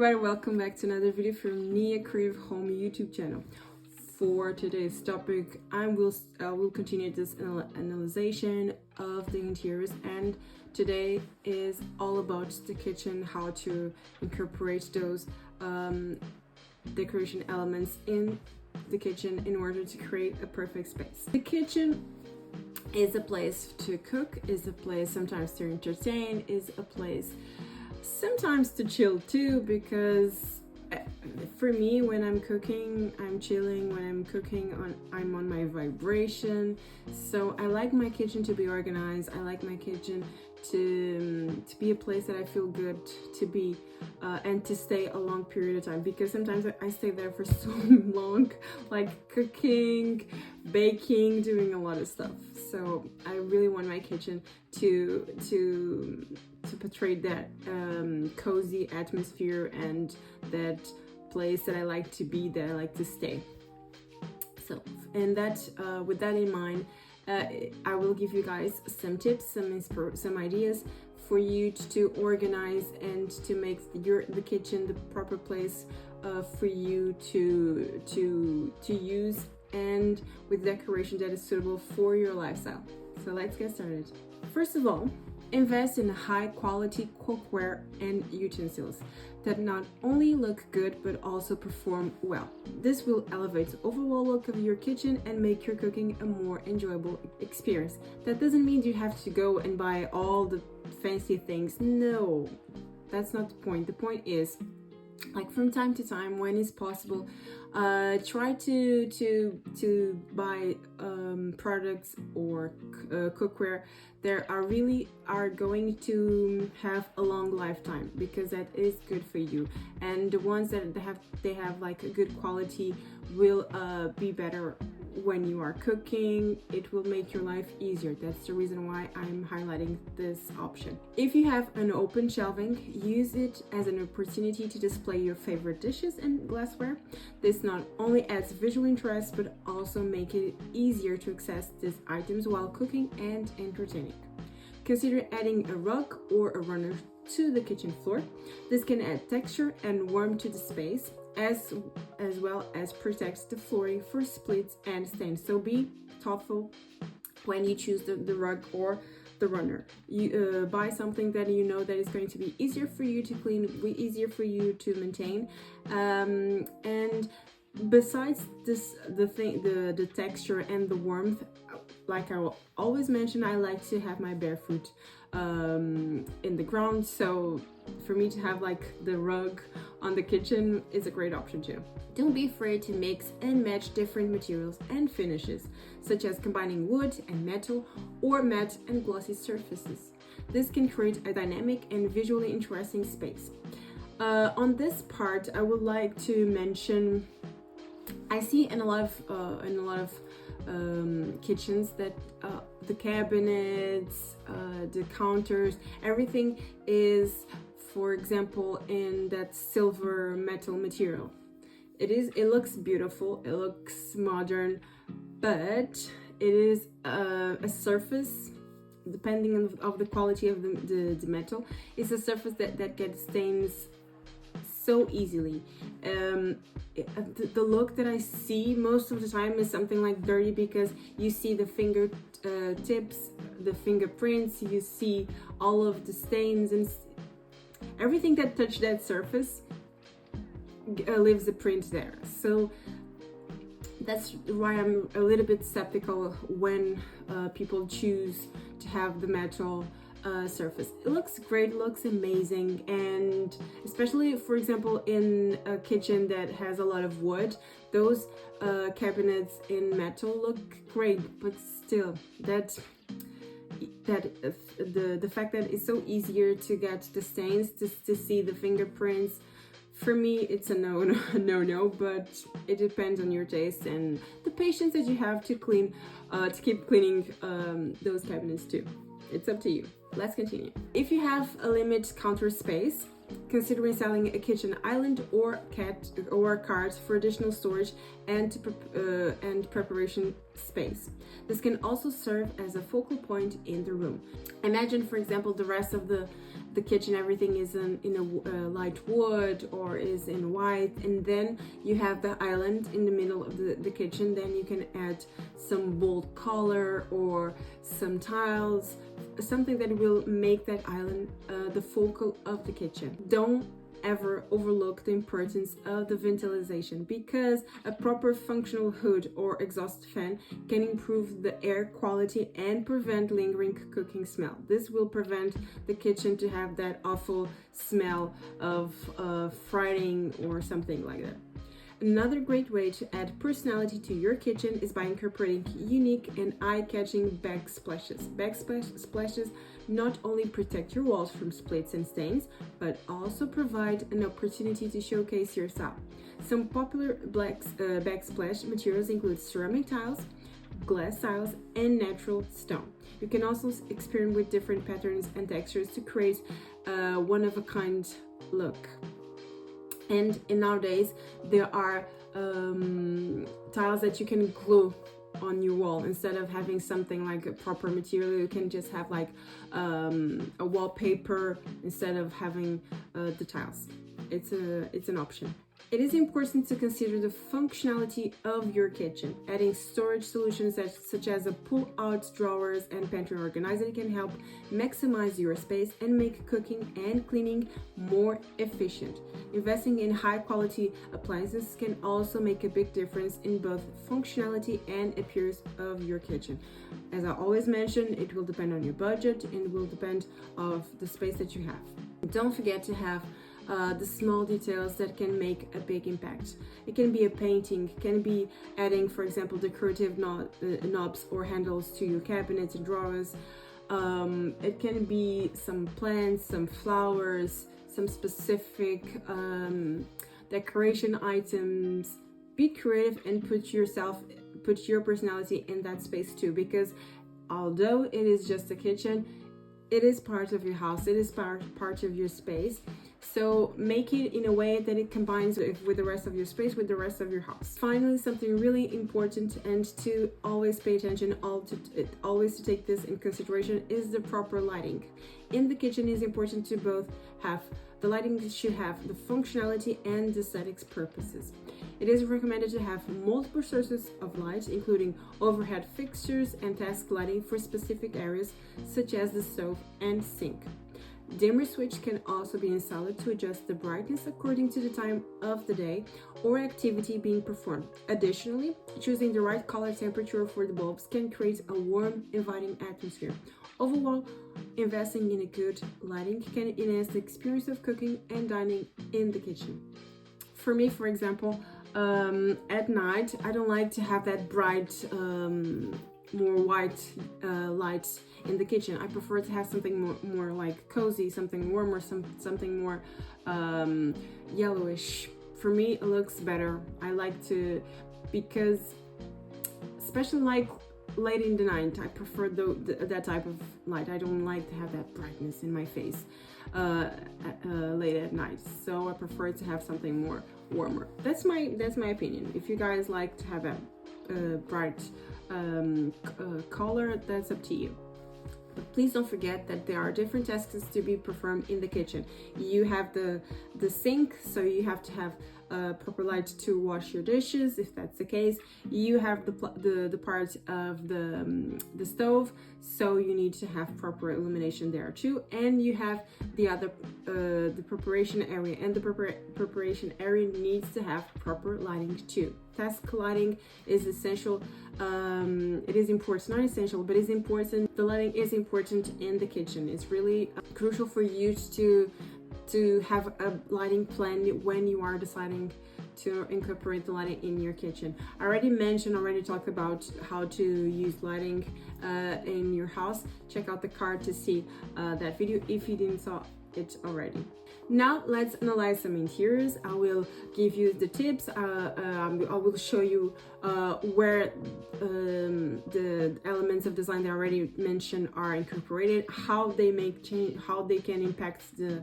everybody, welcome back to another video from Nia Creative Home YouTube channel. For today's topic, I will continue this analyzation of the interiors, and today is all about the kitchen, how to incorporate those decoration elements in the kitchen in order to create a perfect space. The kitchen is a place to cook, is a place sometimes to entertain, is a place sometimes to chill too, because for me, when I'm cooking, I'm chilling. When I'm cooking, I'm on my vibration. So I like my kitchen to be organized. I like my kitchen to be a place that I feel good to be and to stay a long period of time, because sometimes I stay there for so long, like cooking, baking, doing a lot of stuff. So I really want my kitchen to portray that cozy atmosphere and that place that I like to be, that I like to stay. So, and that with that in mind, I will give you guys some tips, some ideas for you to organize and to make the kitchen the proper place for you to use, and with decoration that is suitable for your lifestyle. So let's get started. First of all, invest in high quality cookware and utensils that not only look good but also perform well. This will elevate the overall look of your kitchen and make your cooking a more enjoyable experience. That doesn't mean you have to go and buy all the fancy things. No, that's not the point. The point is, like, from time to time, when it's possible, try to buy products or cookware that are going to have a long lifetime, because that is good for you, and the ones that they have like a good quality will be better when you are cooking. It will make your life easier. That's the reason why I'm highlighting this option. If you have an open shelving, use it as an opportunity to display your favorite dishes and glassware. This not only adds visual interest but also make it easier to access these items while cooking and entertaining. Consider adding a rug or a runner to the kitchen floor. This can add texture and warmth to the space, as well as protects the flooring for splits and stains. So be thoughtful when you choose the rug or the runner. You buy something that you know that is going to be easier for you to clean, easier for you to maintain, and besides this, the texture and the warmth, like I will always mention, I like to have my bare foot in the ground, so for me to have like the rug on the kitchen is a great option too. Don't be afraid to mix and match different materials and finishes, such as combining wood and metal or matte and glossy surfaces. This can create a dynamic and visually interesting space. On this part, I would like to mention, I see in a lot of kitchens that the cabinets, the counters, everything is, for example, in that silver metal material. It looks beautiful, it looks modern, but it is a surface, depending on the quality of the metal, it's a surface that gets stains so easily. The look that I see most of the time is something like dirty, because you see the finger tips, the fingerprints, you see all of the stains, and everything that touched that surface leaves a print there. So that's why I'm a little bit skeptical when people choose to have the metal surface. It looks great, looks amazing, and especially, for example, in a kitchen that has a lot of wood, those cabinets in metal look great, but still, the fact that it's so easier to get the stains, to see the fingerprints, for me it's a no, but it depends on your taste and the patience that you have to keep cleaning those cabinets too. It's up to you. Let's continue. If you have a limited counter space, considering selling a kitchen island or cart for additional storage and preparation space. This can also serve as a focal point in the room. Imagine, for example, the rest of the kitchen, everything is in a light wood or is in white, and then you have the island in the middle of the kitchen. Then you can add some bold color or some tiles, something that will make that island the focal of the kitchen. Don't ever overlook the importance of the ventilation, because a proper functional hood or exhaust fan can improve the air quality and prevent lingering cooking smell. This will prevent the kitchen to have that awful smell of frying or something like that. Another great way to add personality to your kitchen is by incorporating unique and eye-catching backsplashes. Backsplashes not only protect your walls from splits and stains, but also provide an opportunity to showcase your style. Some popular backsplash materials include ceramic tiles, glass tiles, and natural stone. You can also experiment with different patterns and textures to create a one-of-a-kind look. And nowadays there are tiles that you can glue on your wall. Instead of having something like a proper material, you can just have like a wallpaper instead of having the tiles. It's an option. It is important to consider the functionality of your kitchen. Adding storage solutions such as a pull-out drawers and pantry organizer can help maximize your space and make cooking and cleaning more efficient. Investing in high-quality appliances can also make a big difference in both functionality and appearance of your kitchen. As I always mention, it will depend on your budget and will depend on the space that you have. Don't forget to have the small details that can make a big impact. It can be a painting, it can be adding, for example, decorative knobs or handles to your cabinets and drawers. It can be some plants, some flowers, some specific decoration items. Be creative and put your personality in that space too, because although it is just a kitchen, it is part of your house, it is part of your space. So make it in a way that it combines with the rest of your space, with the rest of your house. Finally, something really important and to always pay attention, always to take this in consideration, is the proper lighting. In the kitchen, it is important to both have the lighting should have the functionality and the aesthetics purposes. It is recommended to have multiple sources of light, including overhead fixtures and task lighting for specific areas such as the stove and sink. Dimmer switch can also be installed to adjust the brightness according to the time of the day or activity being performed. Additionally, choosing the right color temperature for the bulbs can create a warm, inviting atmosphere. Overall, investing in a good lighting can enhance the experience of cooking and dining in the kitchen. For me, for example, at night, I don't like to have that bright, more white light in the kitchen. I prefer to have something more like cozy, something warmer, something more yellowish. For me, it looks better. I like to, because especially like late in the night, I prefer that type of light. I don't like to have that brightness in my face late at night. So I prefer to have something more warmer. That's my opinion. If you guys like to have a bright color, that's up to you. But please don't forget that there are different tasks to be performed in the kitchen. You have the sink, so you have to have proper light to wash your dishes, if that's the case. You have the part of the stove, so you need to have proper illumination there too. And you have the other the preparation area, and the preparation area needs to have proper lighting too. Task lighting is essential. It is important, not essential, but it's important. The lighting is important in the kitchen. It's really crucial for you to have a lighting plan when you are deciding to incorporate the lighting in your kitchen. I already talked about how to use lighting in your house. Check out the card to see that video if you didn't saw it already. Now let's analyze some interiors. I will give you the tips. I will show you where the elements of design that I already mentioned are incorporated, how they make change, how they can impact the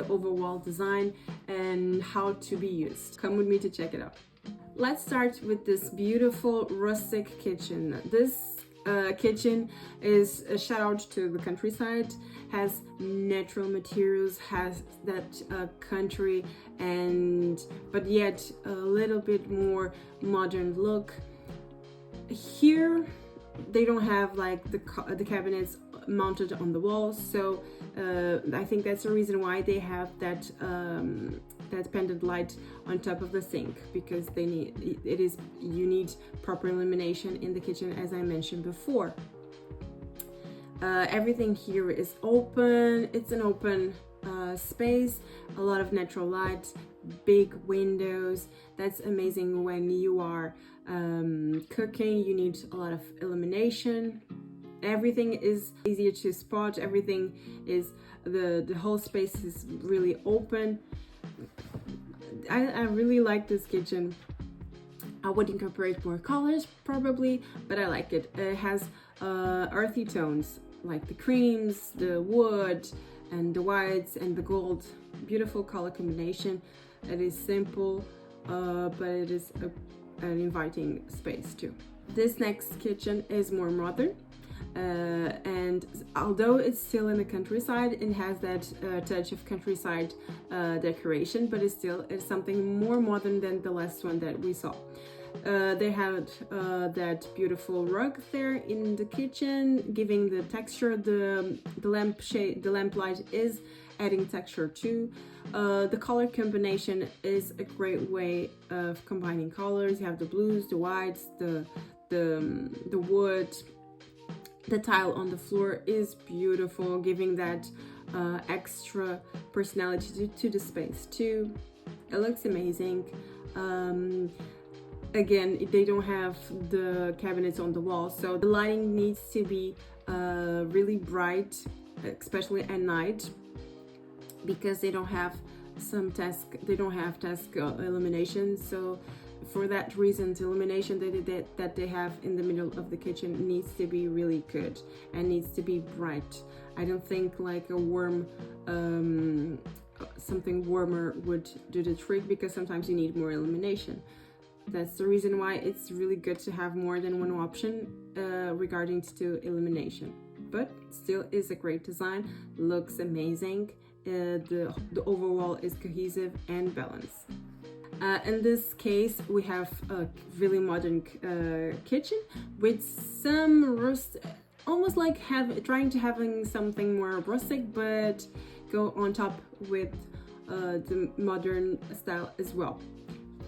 overall design, and how to be used. Come with me to check it out. Let's start with this beautiful rustic kitchen. This kitchen is a shout out to the countryside, has natural materials, has that country and but yet a little bit more modern look. Here they don't have like the cabinets mounted on the walls, so I think that's the reason why they have that that pendant light on top of the sink, because you need proper illumination in the kitchen, as I mentioned before. Everything here is open. It's an open space, a lot of natural light, big windows. That's amazing when you are cooking. You need a lot of illumination. Everything is easier to spot. Everything is the whole space is really open. I really like this kitchen. I would incorporate more colors probably, but I like it. It has earthy tones like the creams, the wood, and the whites and the gold. Beautiful color combination. It is simple, but it is an inviting space too. This next kitchen is more modern. And although it's still in the countryside, it has that touch of countryside decoration, but it's something more modern than the last one that we saw. They had that beautiful rug there in the kitchen, giving the texture. The lamp light is adding texture too. The color combination is a great way of combining colors. You have the blues, the whites, the wood. The tile on the floor is beautiful, giving that extra personality to the space too. It looks amazing. Again, they don't have the cabinets on the wall, so the lighting needs to be really bright, especially at night, because they don't have task illumination. So for that reason, the illumination that they have in the middle of the kitchen needs to be really good and needs to be bright. I don't think like a warm something warmer would do the trick, because sometimes you need more illumination. That's the reason why it's really good to have more than one option regarding to illumination. But still is a great design, looks amazing. The overall is cohesive and balanced. In this case, we have a really modern kitchen with some almost like trying to having something more rustic, but go on top with the modern style as well.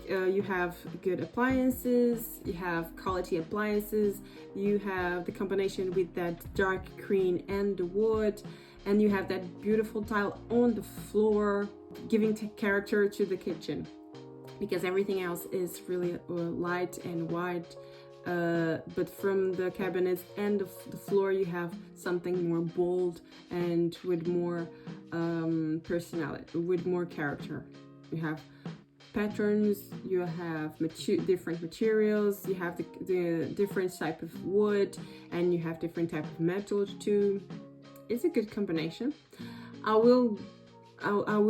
You have good appliances, you have quality appliances, you have the combination with that dark green and the wood, and you have that beautiful tile on the floor, giving character to the kitchen, because everything else is really light and white. But from the cabinets and the floor, you have something more bold and with more personality, with more character. You have patterns, you have different materials, you have the different type of wood, and you have different type of metal too. It's a good combination. I will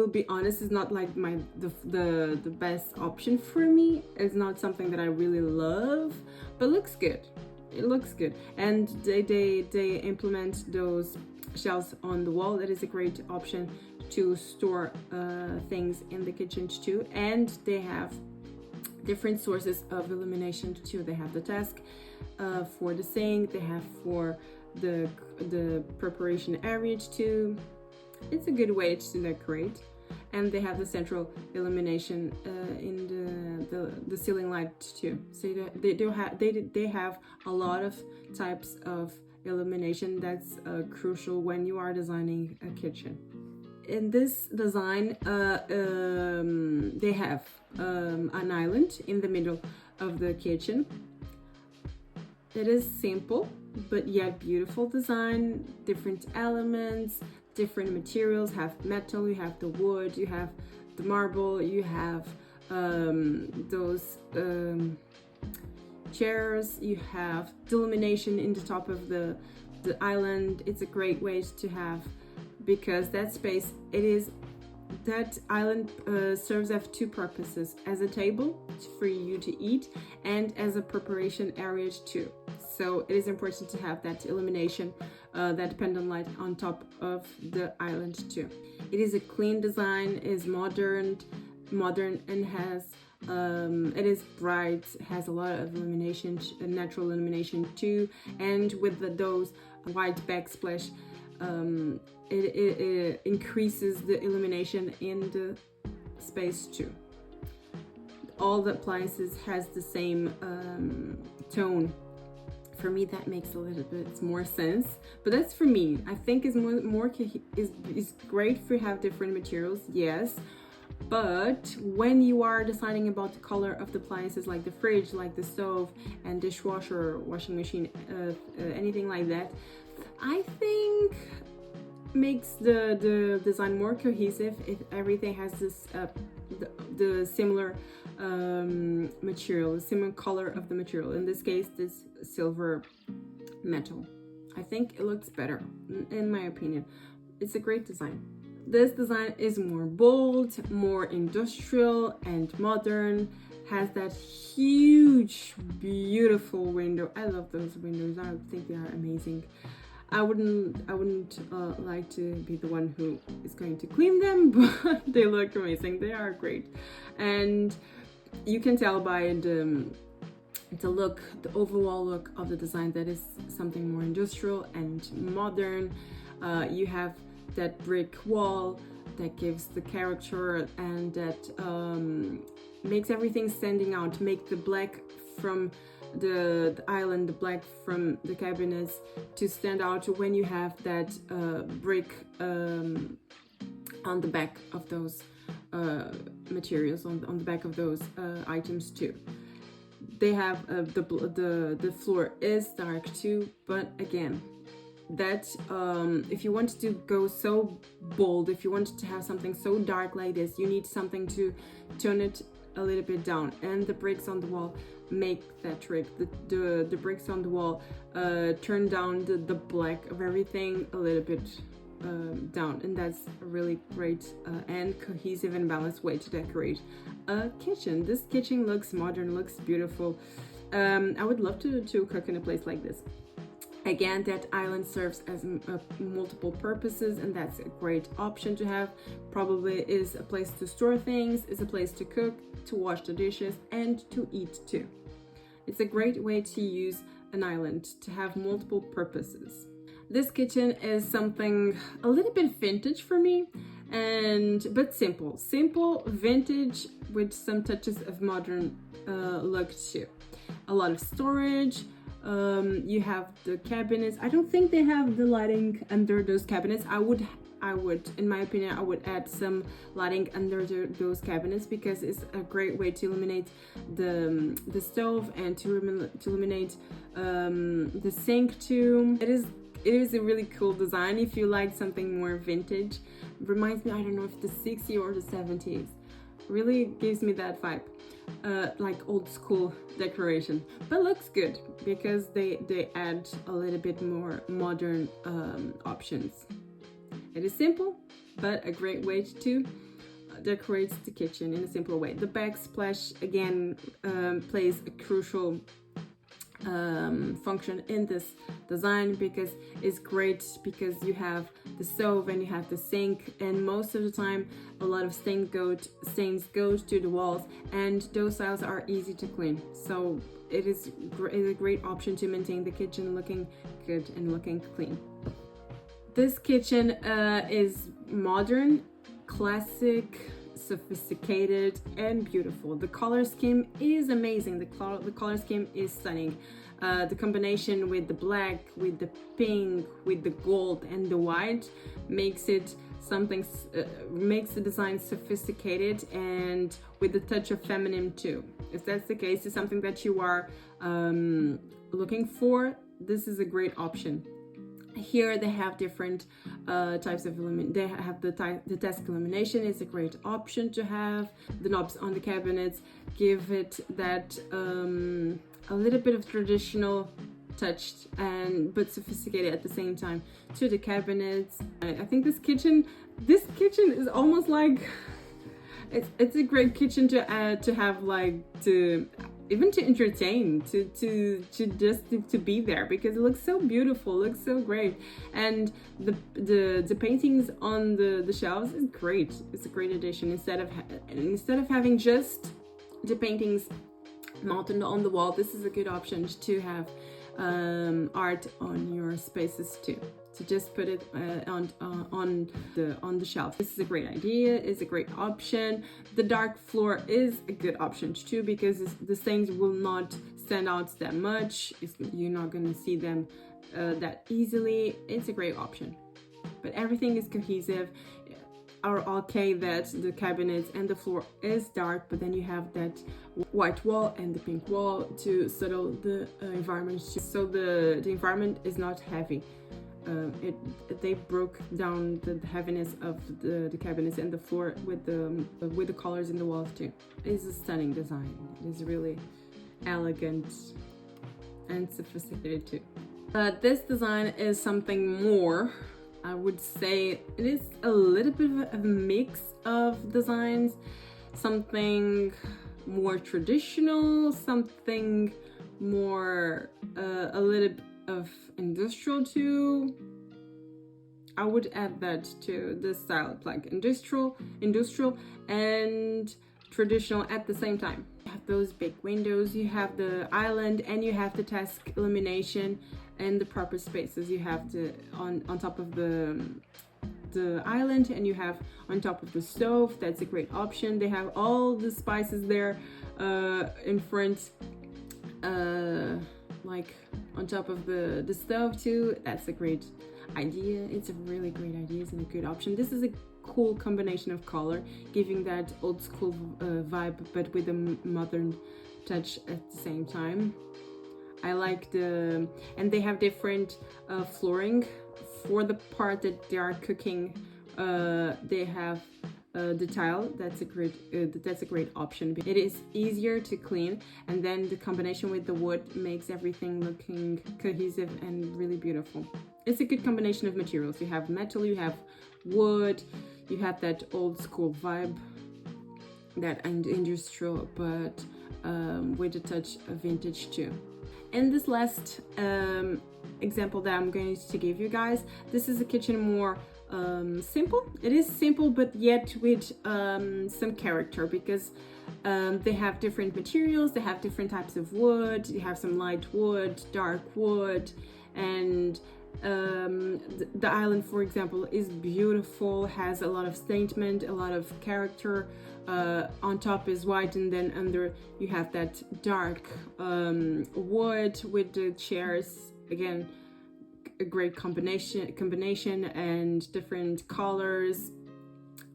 be honest, it's not like the best option for me. It's not something that I really love, but looks good. It looks good, and they implement those shelves on the wall. That is a great option to store things in the kitchen too. And they have different sources of illumination too. They have the task for the sink. They have for the preparation area too. It's a good way to decorate. And they have the central illumination in the ceiling light too. So they have a lot of types of illumination that's crucial when you are designing a kitchen. In this design, they have an island in the middle of the kitchen. It is simple but yet beautiful design, different elements, different materials. Have metal, you have the wood, you have the marble, you have those chairs, you have the illumination in the top of the island. It's a great way to have, because that space, it is that island serves as two purposes: as a table for you to eat and as a preparation area too. So it is important to have that illumination, that pendant light on top of the island too. It is a clean design, is modern and has it is bright, has a lot of illumination, natural illumination too, and with those white backsplash, it increases the illumination in the space too. All the appliances has the same tone. For me, that makes a little bit more sense, but that's for me. I think is great if you have different materials, yes. But when you are deciding about the color of the appliances, like the fridge, like the stove and dishwasher, washing machine, anything like that, I think makes the design more cohesive if everything has this the similar material, the similar color of the material. In this case, this silver metal. I think it looks better, in my opinion. It's a great design. This design is more bold, more industrial and modern, has that huge, beautiful window. I love those windows. I think they are amazing. I wouldn't like to be the one who is going to clean them, but they look amazing. They are great. And you can tell by the look, the overall look of the design, that is something more industrial and modern. You have that brick wall that gives the character, and that makes everything standing out, make the black from the island, the black from the cabinets to stand out when you have that brick on the back of those materials, on the back of those items too. They have the floor is dark too, but again, that if you want to go so bold, if you want to have something so dark like this, you need something to tone it a little bit down, and the bricks on the wall make that trick. The bricks on the wall turn down the black of everything a little bit down, and that's a really great and cohesive and balanced way to decorate a kitchen. This kitchen looks modern, looks beautiful. I would love to cook in a place like this. Again, that island serves as multiple purposes, and that's a great option to have. Probably is a place to store things, is a place to cook, to wash the dishes, and to eat too. It's a great way to use an island, to have multiple purposes. This kitchen is something a little bit vintage for me, but simple, vintage with some touches of modern look too. A lot of storage. You have the cabinets. I don't think they have the lighting under those cabinets. I would, in my opinion, I would add some lighting under those cabinets, because it's a great way to illuminate the stove and to illuminate the sink too. It is a really cool design. If you like something more vintage, reminds me, I don't know if the 60s or the 70s. Really gives me that vibe, like old school decoration, but looks good because they add a little bit more modern options. It is simple, but a great way to decorate the kitchen in a simple way. The backsplash again plays a crucial function in this design, because it's great, because you have the stove and you have the sink, and most of the time a lot of stains go to the walls, and those tiles are easy to clean. So it is a great option to maintain the kitchen looking good and looking clean. This kitchen is modern, classic, sophisticated and beautiful. The color scheme is amazing. The color scheme is stunning. The combination with the black, with the pink, with the gold and the white makes it something, makes the design sophisticated and with a touch of feminine too. If that's the case, it's something that you are looking for, this is a great option. Here they have different types of illumination. They have the desk illumination is a great option to have. The knobs on the cabinets give it that a little bit of traditional touched and but sophisticated at the same time. To the cabinets, I think this kitchen is almost like it's a great kitchen to have, like, to even to entertain, to just to be there, because it looks so beautiful, looks so great. And the paintings on the shelves is great. It's a great addition. Instead of having just the paintings mounted on the wall, this is a good option to have art on your spaces too. To just put it on the shelf. This is a great idea. It's a great option. The dark floor is a good option too, because the stains will not stand out that much. You're not going to see them that easily. It's a great option. But everything is cohesive. Are okay that the cabinets and the floor is dark, but then you have that white wall and the pink wall to settle the environment, so the environment is not heavy. They broke down the heaviness of the cabinets and the floor with the colors in the walls too. It's a stunning design. It is really elegant and sophisticated too. This design is something more. I would say it is a little bit of a mix of designs, something more traditional, something more a little bit of industrial too. I would add that to the style, like industrial and traditional at the same time. You have those big windows, you have the island, and you have the task illumination and the proper spaces. You have the on top of the island, and you have on top of the stove. That's a great option. They have all the spices there in front, like on top of the stove too. That's a great idea. It's a really great idea. It's a good option. This is a cool combination of color, giving that old school vibe, but with a modern touch at the same time. I like and they have different flooring for the part that they are cooking. They have the tile. That's a great option. It is easier to clean, and then the combination with the wood makes everything looking cohesive and really beautiful. It's a good combination of materials. You have metal, you have wood, you have that old school vibe, that industrial, but with a touch of vintage too. And this last example that I'm going to give you guys, this is a kitchen more simple. It is simple, but yet with some character, because they have different materials, they have different types of wood. You have some light wood, dark wood, and the island, for example, is beautiful, has a lot of statement, a lot of character. On top is white, and then under you have that dark wood with the chairs. Again, a great combination and different colors.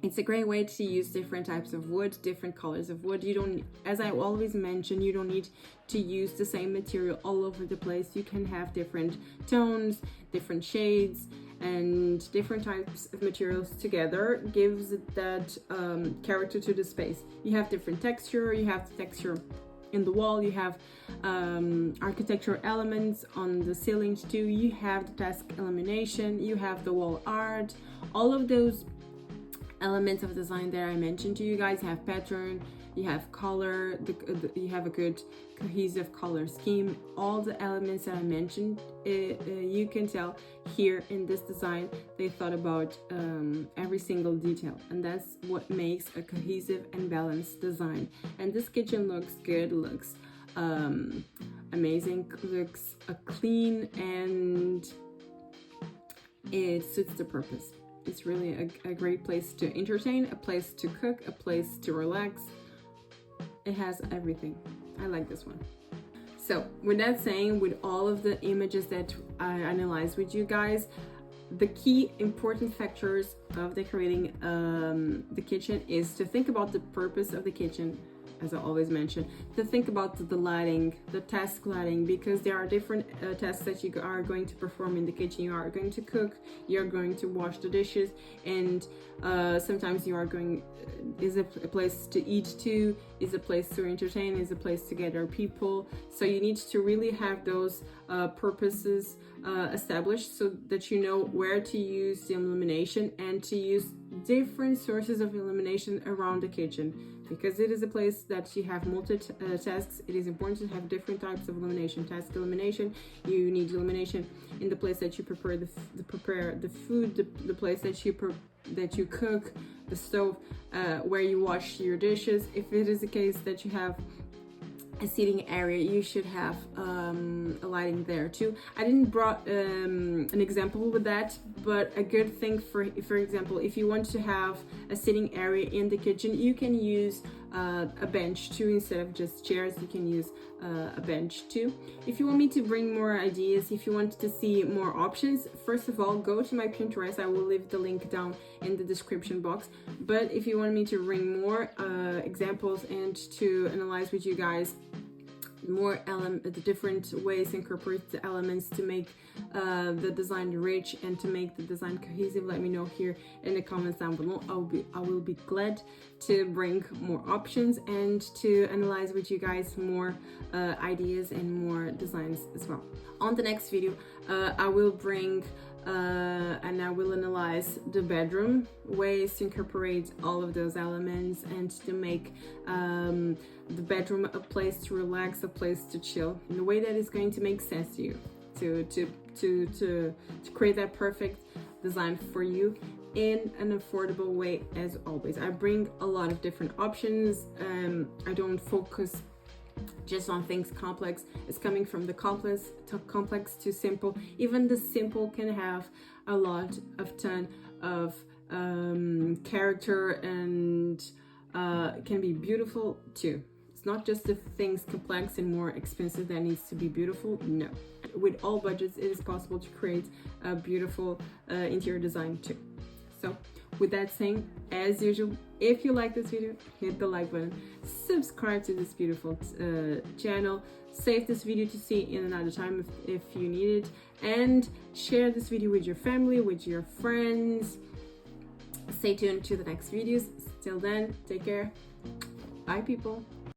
It's a great way to use different types of wood, different colors of wood. You don't, as I always mention, you don't need to use the same material all over the place. You can have different tones, different shades, and different types of materials together gives that character to the space. You have different texture, you have the texture in the wall, you have architectural elements on the ceilings too, you have the task illumination, you have the wall art. All of those elements of design that I mentioned to you guys have pattern, you have color, you have a good cohesive color scheme. All the elements that I mentioned, you can tell here in this design they thought about every single detail, and that's what makes a cohesive and balanced design. And this kitchen looks good, looks amazing, looks clean, and it suits the purpose. It's really a great place to entertain, a place to cook, a place to relax. It has everything. I like this one. So with that saying, with all of the images that I analyzed with you guys, the key important factors of decorating the kitchen is to think about the purpose of the kitchen. as I always mention, to think about the lighting, the task lighting, because there are different tasks that you are going to perform in the kitchen. You are going to cook, you're going to wash the dishes, and sometimes you are going, is a place to eat to, is a place to entertain, is a place to gather people. So you need to really have those purposes established so that you know where to use the illumination and to use different sources of illumination around the kitchen. Because it is a place that you have multi-tasks, it is important to have different types of illumination. Task illumination, you need illumination in the place that you prepare the food, the place that you cook, the stove, where you wash your dishes. If it is the case that you have a seating area, you should have a lighting there too. I didn't brought an example with that, but a good thing for example, if you want to have a sitting area in the kitchen, you can use a bench too. Instead of just chairs, you can use a bench too. If you want me to bring more ideas, if you want to see more options, first of all, go to my Pinterest. I will leave the link down in the description box. But if you want me to bring more examples and to analyze with you guys more the different ways to incorporate the elements to make the design rich and to make the design cohesive, let me know here in the comments down below. I will be glad to bring more options and to analyze with you guys more ideas and more designs as well. On the next video, I will bring and I will analyze the bedroom, ways to incorporate all of those elements and to make the bedroom a place to relax, a place to chill in a way that is going to make sense to you, to create that perfect design for you in an affordable way. As always, I bring a lot of different options. I don't focus just on things complex. It's coming from the complex to simple. Even the simple can have a lot of ton of character and can be beautiful too. It's not just the things complex and more expensive that needs to be beautiful. No, with all budgets, it is possible to create a beautiful interior design too. So with that saying, as usual, if you like this video, hit the like button, subscribe to this beautiful channel, save this video to see in another time if you need it, and share this video with your family, with your friends. Stay tuned to the next videos. Till then, take care. Bye, people.